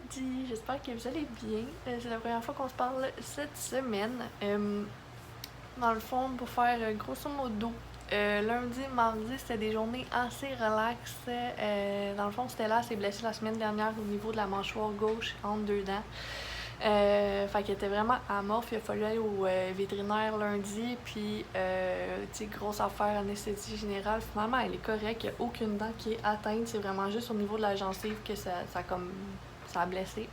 mardi, j'espère que vous allez bien. C'est la première fois qu'on se parle cette semaine. Dans le fond, pour faire grosso modo, lundi, mardi, c'était des journées assez relaxes. Dans le fond, Stella s'est blessée la semaine dernière au niveau de la mâchoire gauche entre deux dents. Fait qu'elle était vraiment amorphe. Il a fallu aller au vétérinaire lundi. Puis, tu sais, grosse affaire, anesthésie générale. Finalement, elle est correcte. Il n'y a aucune dent qui est atteinte. C'est vraiment juste au niveau de la gencive que ça a blessé.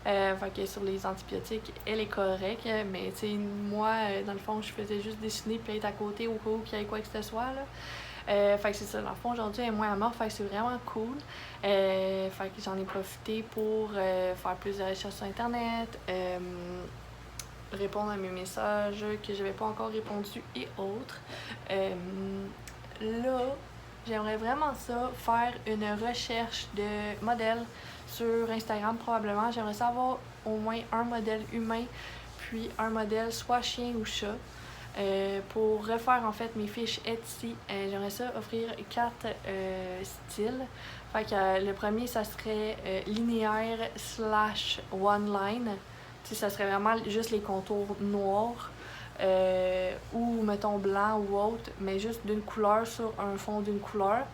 Fait que sur les antibiotiques, elle est correcte. Mais, tu sais, moi, dans le fond, je faisais juste dessiner puis être à côté au cas où il y ait quoi que ce soit, là. Fait que c'est ça, dans le fond, aujourd'hui, elle est moins amorphe, fait que c'est vraiment cool. Fait que j'en ai profité pour faire plus de recherches sur Internet, répondre à mes messages que j'avais pas encore répondu et autres. Là, j'aimerais vraiment ça, faire une recherche de modèles sur Instagram probablement. J'aimerais savoir au moins un modèle humain, puis un modèle soit chien ou chat. Pour refaire en fait mes fiches Etsy, j'aimerais ça offrir 4 styles. Fait que le premier, ça serait linéaire / one line. T'sais, ça serait vraiment juste les contours noirs ou mettons blanc ou autre, mais juste d'une couleur sur un fond d'une couleur.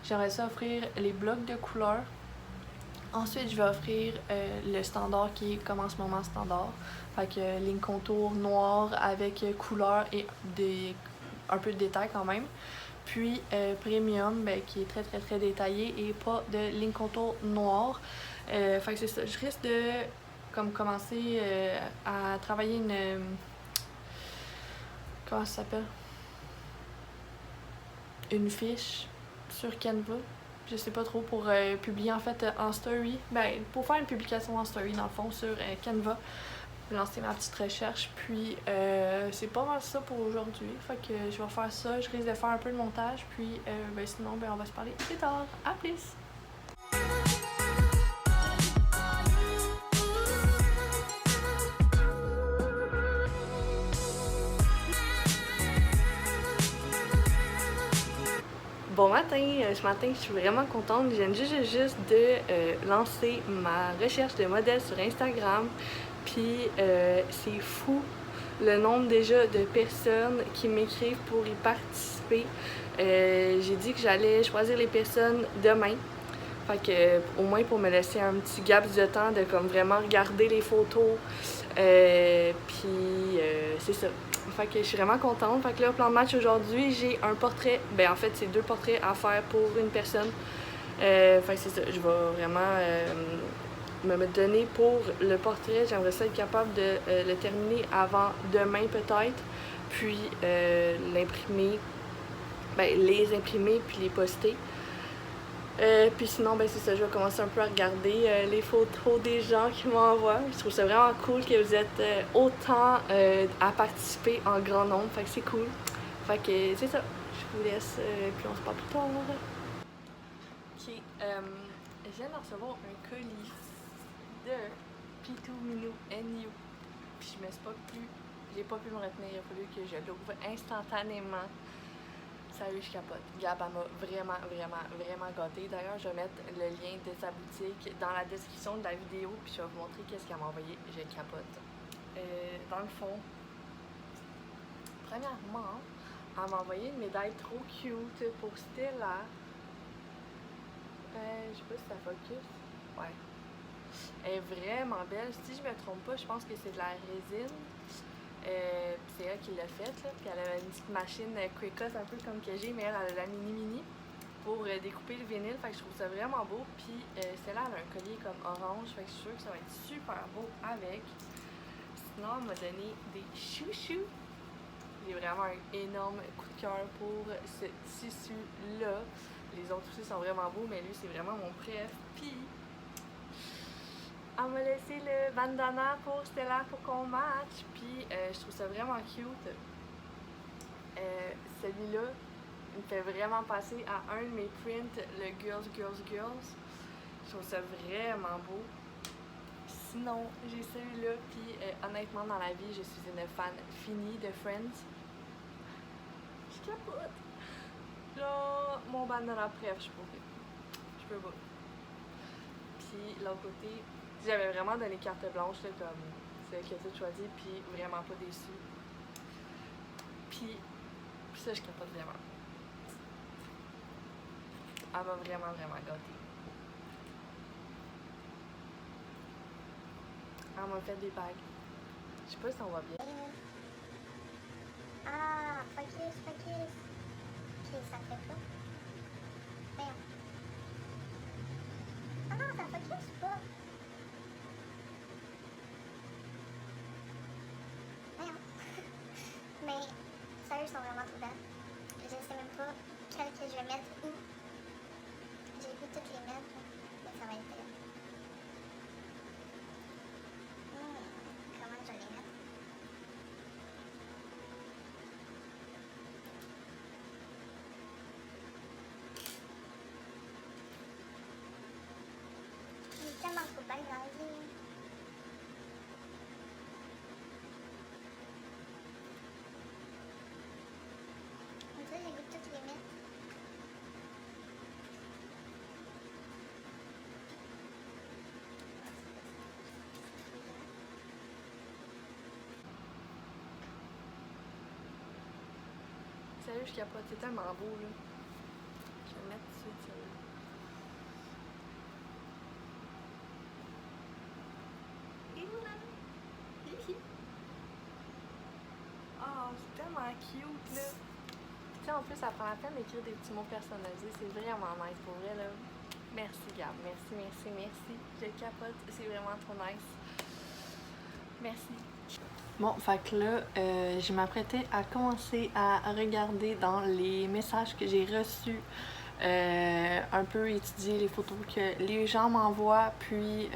J'aimerais ça offrir les blocs de couleurs. Ensuite, je vais offrir le standard qui est comme en ce moment standard. Fait que ligne contour noir avec couleur et un peu de détail quand même. Puis premium qui est très très très détaillé et pas de ligne contour noir. Fait que c'est ça. Je risque de commencer à travailler une. Comment ça s'appelle? Une fiche sur Canva. Je sais pas trop, pour publier en fait en story. Pour faire une publication en story dans le fond sur Canva. Lancer ma petite recherche. Puis c'est pas mal ça pour aujourd'hui. Fait que je vais faire ça. Je risque de faire un peu de montage. Puis sinon, on va se parler plus tard. À plus! Bon matin! Ce matin, je suis vraiment contente. Je viens juste de lancer ma recherche de modèles sur Instagram. Puis c'est fou le nombre déjà de personnes qui m'écrivent pour y participer. J'ai dit que j'allais choisir les personnes demain. Fait que au moins pour me laisser un petit gap de temps de comme vraiment regarder les photos. Puis c'est ça. Fait que je suis vraiment contente. Fait que là, au plan de match aujourd'hui, j'ai un portrait. En fait, c'est 2 portraits à faire pour une personne. Fait que c'est ça. Je vais vraiment me donner pour le portrait. J'aimerais ça être capable de le terminer avant demain peut-être. Puis l'imprimer. Les imprimer puis les poster. Puis sinon, c'est ça, je vais commencer un peu à regarder les photos des gens qui m'envoient. Je trouve ça vraiment cool que vous êtes autant à participer en grand nombre. Fait que c'est cool. Fait que c'est ça. Je vous laisse, puis on se parle plus tard. Ok, je viens de recevoir un colis de Pitou Minou NU. Puis j'ai pas pu me retenir. Il a fallu que je l'ouvre instantanément. Sérieux, je capote. Gab, elle m'a vraiment gâtée. D'ailleurs, je vais mettre le lien de sa boutique dans la description de la vidéo, puis je vais vous montrer qu'est-ce qu'elle m'a envoyé. Je capote. Dans le fond, premièrement, elle m'a envoyé une médaille trop cute pour Stella. Je sais pas si ça focus. Ouais. Elle est vraiment belle. Si je me trompe pas, je pense que c'est de la résine. C'est elle qui l'a faite, là. Puis elle a une petite machine Cricut un peu comme que j'ai, mais elle a la mini pour découper le vinyle. Fait que je trouve ça vraiment beau. Puis celle-là, elle a un collier comme orange. Fait que je suis sûre que ça va être super beau avec. Sinon, elle m'a donné des chouchous. J'ai vraiment un énorme coup de cœur pour ce tissu-là. Les autres aussi sont vraiment beaux, mais lui, c'est vraiment mon préf. Puis elle m'a laissé le bandana pour Stella pour qu'on match. Puis je trouve ça vraiment cute. Celui-là, il me fait vraiment passer à un de mes prints, le Girls. Je trouve ça vraiment beau. Sinon, j'ai celui-là. Puis honnêtement, dans la vie, je suis une fan finie de Friends. Je capote. Là, mon bandana préf, je peux pas. Puis l'autre côté, J'avais vraiment donné carte blanche, là, comme c'est elle qui a tout choisi, puis vraiment pas déçue. Puis ça, je capote vraiment. Elle m'a vraiment, vraiment gâtée. Elle m'a fait des bagues. Je sais pas si on va bien. Ah, focus, focus. Puis ça fait pas. Merde. Ah non, ça focus pas. Merde. Mais sérieux, ils sont vraiment trop belles. Je sais même pas quelle que je vais mettre où. J'ai vu toutes les mettre, mais ça va être belle. Comment je vais les mettre? J'ai tellement trop bagues dans la vie. On dirait que j'ai vu toutes les mettre. Sérieux, je capote, c'est tellement beau, là. Je vais le mettre tout de suite, celle-là. Oh, c'est tellement cute, là. Tu sais, en plus, ça prend la peine d'écrire des petits mots personnalisés. C'est vraiment nice, pour vrai, là. Merci, Gab. Merci, merci, merci. Je capote. C'est vraiment trop nice. Merci. Bon, fait que là, je m'apprêtais à commencer à regarder dans les messages que j'ai reçus, un peu étudier les photos que les gens m'envoient, puis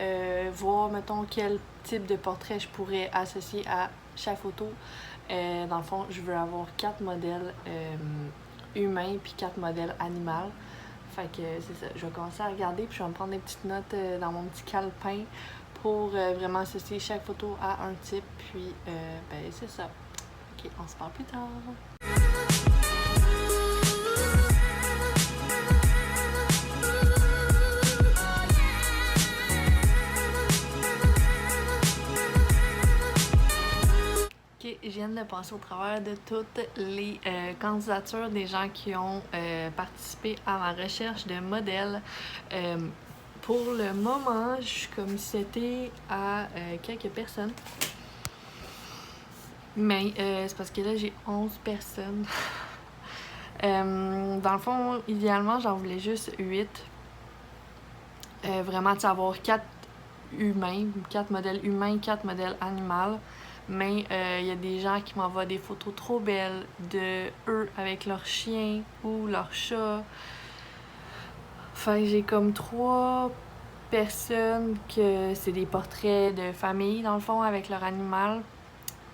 voir, mettons, quel type de portrait je pourrais associer à chaque photo. Dans le fond, je veux avoir 4 modèles humains puis 4 modèles animaux. Fait que c'est ça, je vais commencer à regarder puis je vais me prendre des petites notes dans mon petit calepin pour vraiment associer chaque photo à un type. Puis ben c'est ça. Ok, on se parle plus tard. Ok, je viens de passer au travers de toutes les candidatures des gens qui ont participé à ma recherche de modèles. Pour le moment, je suis commissionnée à quelques personnes. Mais c'est parce que là, j'ai 11 personnes. Dans le fond, idéalement, j'en voulais juste 8. Vraiment, tu sais, avoir 4 humains, 4 modèles humains, 4 modèles animaux. Mais il y a des gens qui m'envoient des photos trop belles de eux avec leur chien ou leur chat. Fait que j'ai comme 3 personnes que c'est des portraits de famille, dans le fond, avec leur animal.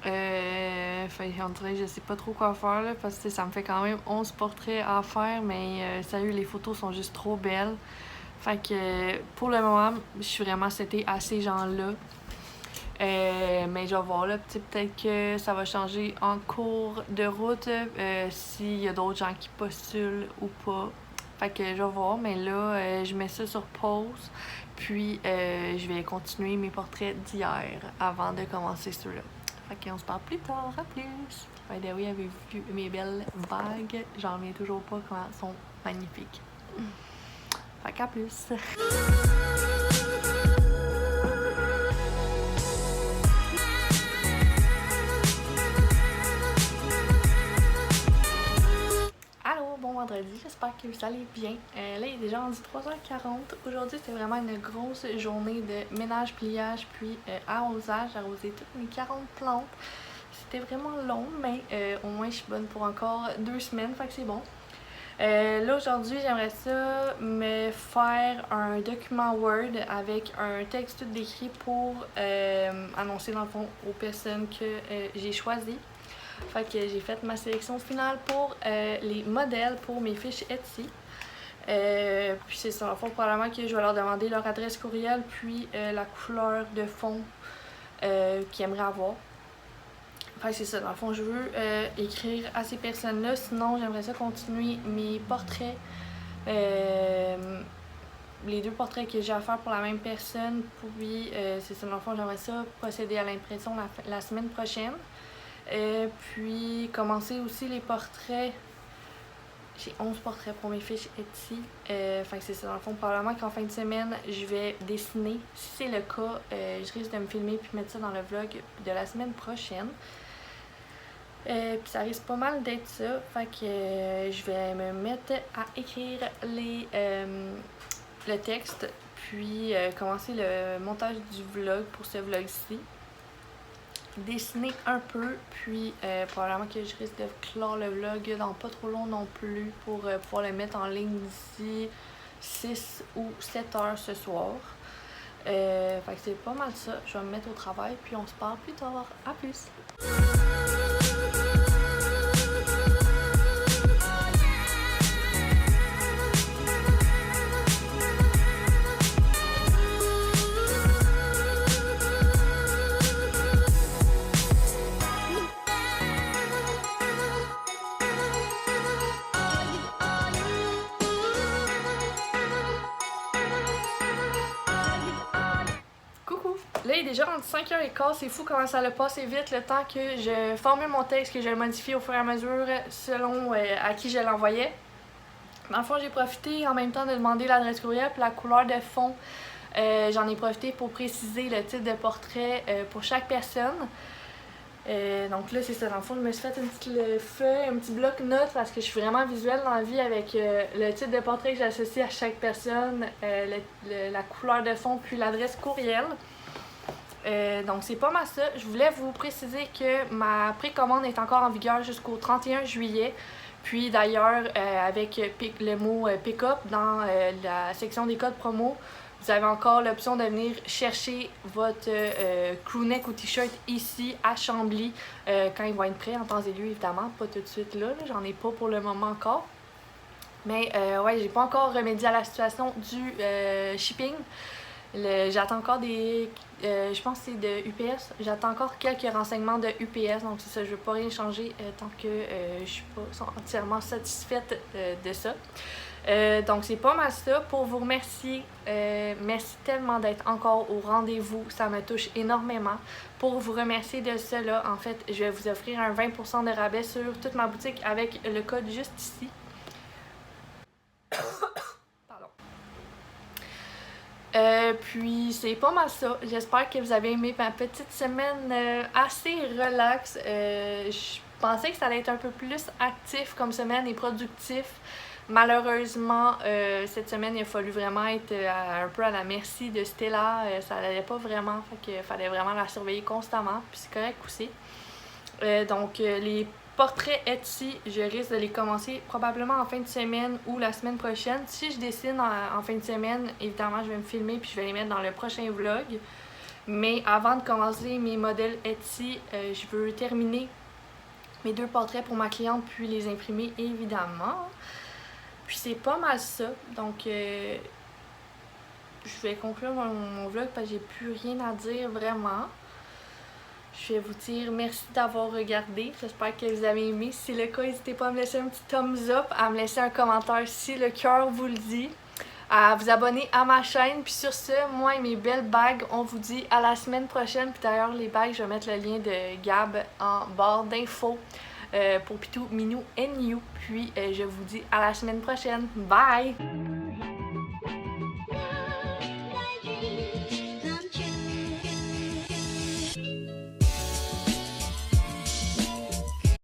Fait on dirait que je sais pas trop quoi faire, là, parce que ça me fait quand même 11 portraits à faire, mais sérieux, les photos sont juste trop belles. Fait que pour le moment, je suis vraiment setée à ces gens-là. Mais je vais voir là, peut-être que ça va changer en cours de route s'il y a d'autres gens qui postulent ou pas. Fait que je vais voir, mais là, je mets ça sur pause. Puis je vais continuer mes portraits d'hier avant de commencer ceux-là. Fait qu'on se parle plus tard, à plus! By the way, avez-vous vu mes belles bagues? J'en reviens toujours pas comment elles sont magnifiques. Fait qu'à plus! Bon vendredi, j'espère que vous allez bien. Là, il est déjà rendu 3h40. Aujourd'hui, c'était vraiment une grosse journée de ménage, pliage, puis arrosage. J'ai arrosé toutes mes 40 plantes. C'était vraiment long, mais au moins, je suis bonne pour encore 2 semaines, fait que c'est bon. Là, aujourd'hui, j'aimerais ça me faire un document Word avec un texte tout décrit pour annoncer, dans le fond, aux personnes que j'ai choisies. Fait que j'ai fait ma sélection finale pour les modèles pour mes fiches Etsy. Puis c'est ça, en fond, probablement que je vais leur demander leur adresse courriel puis la couleur de fond qu'ils aimeraient avoir. Fait que c'est ça, dans le fond, je veux écrire à ces personnes-là. Sinon, j'aimerais ça continuer mes portraits les 2 portraits que j'ai à faire pour la même personne. Puis, c'est ça, dans le fond, j'aimerais ça procéder à l'impression la semaine prochaine. Puis, commencer aussi les portraits. J'ai 11 portraits pour mes fiches Etsy. Fait que c'est ça, dans le fond, probablement qu'en fin de semaine, je vais dessiner. Si c'est le cas, je risque de me filmer puis mettre ça dans le vlog de la semaine prochaine. Puis ça risque pas mal d'être ça. Fait que je vais me mettre à écrire le texte, puis commencer le montage du vlog pour ce vlog-ci. Dessiner un peu, puis probablement que je risque de clore le vlog dans pas trop long non plus pour pouvoir le mettre en ligne d'ici 6 ou 7 heures ce soir. Fait que c'est pas mal ça. Je vais me mettre au travail, puis on se parle plus tard. À plus! Là, il est déjà rendu 5h15, c'est fou comment ça a passé vite le temps que je formais mon texte, que je le modifie au fur et à mesure selon à qui je l'envoyais. Dans le fond, j'ai profité en même temps de demander l'adresse courriel et la couleur de fond. J'en ai profité pour préciser le type de portrait pour chaque personne. Donc là, c'est ça. Dans le fond, je me suis fait une petite feuille, un petit bloc-notes parce que je suis vraiment visuelle dans la vie avec le type de portrait que j'associe à chaque personne, la couleur de fond puis l'adresse courriel. Donc c'est pas mal ça. Je voulais vous préciser que ma précommande est encore en vigueur jusqu'au 31 juillet. Puis d'ailleurs, avec le mot pick-up dans la section des codes promo, vous avez encore l'option de venir chercher votre crewneck ou t-shirt ici à Chambly quand ils vont être prêts en temps et lieu, évidemment. Pas tout de suite là, j'en ai pas pour le moment encore. Mais ouais, j'ai pas encore remédié à la situation du shipping. J'attends encore des... je pense que c'est de UPS. J'attends encore quelques renseignements de UPS. Donc c'est ça, je veux pas rien changer tant que je suis pas entièrement satisfaite de ça. Donc c'est pas mal ça. Pour vous remercier, merci tellement d'être encore au rendez-vous. Ça me touche énormément. Pour vous remercier de cela, en fait, je vais vous offrir un 20% de rabais sur toute ma boutique avec le code juste ici. Puis c'est pas mal ça. J'espère que vous avez aimé ma petite semaine assez relax. Je pensais que ça allait être un peu plus actif comme semaine et productif. Malheureusement, cette semaine, il a fallu vraiment être un peu à la merci de Stella. Ça n'allait pas vraiment, fait qu'il fallait vraiment la surveiller constamment. Puis c'est correct aussi. Donc les portraits Etsy, je risque de les commencer probablement en fin de semaine ou la semaine prochaine. Si je dessine en fin de semaine, évidemment, je vais me filmer puis je vais les mettre dans le prochain vlog. Mais avant de commencer mes modèles Etsy, je veux terminer mes 2 portraits pour ma cliente puis les imprimer, évidemment. Puis c'est pas mal ça. Donc, je vais conclure mon vlog parce que j'ai plus rien à dire vraiment. Je vais vous dire merci d'avoir regardé. J'espère que vous avez aimé. Si c'est le cas, n'hésitez pas à me laisser un petit thumbs up, à me laisser un commentaire si le cœur vous le dit, à vous abonner à ma chaîne. Puis sur ce, moi et mes belles bagues, on vous dit à la semaine prochaine. Puis d'ailleurs, les bagues, je vais mettre le lien de Gab en barre d'infos pour Pitou, Minou and You. Puis je vous dis à la semaine prochaine. Bye!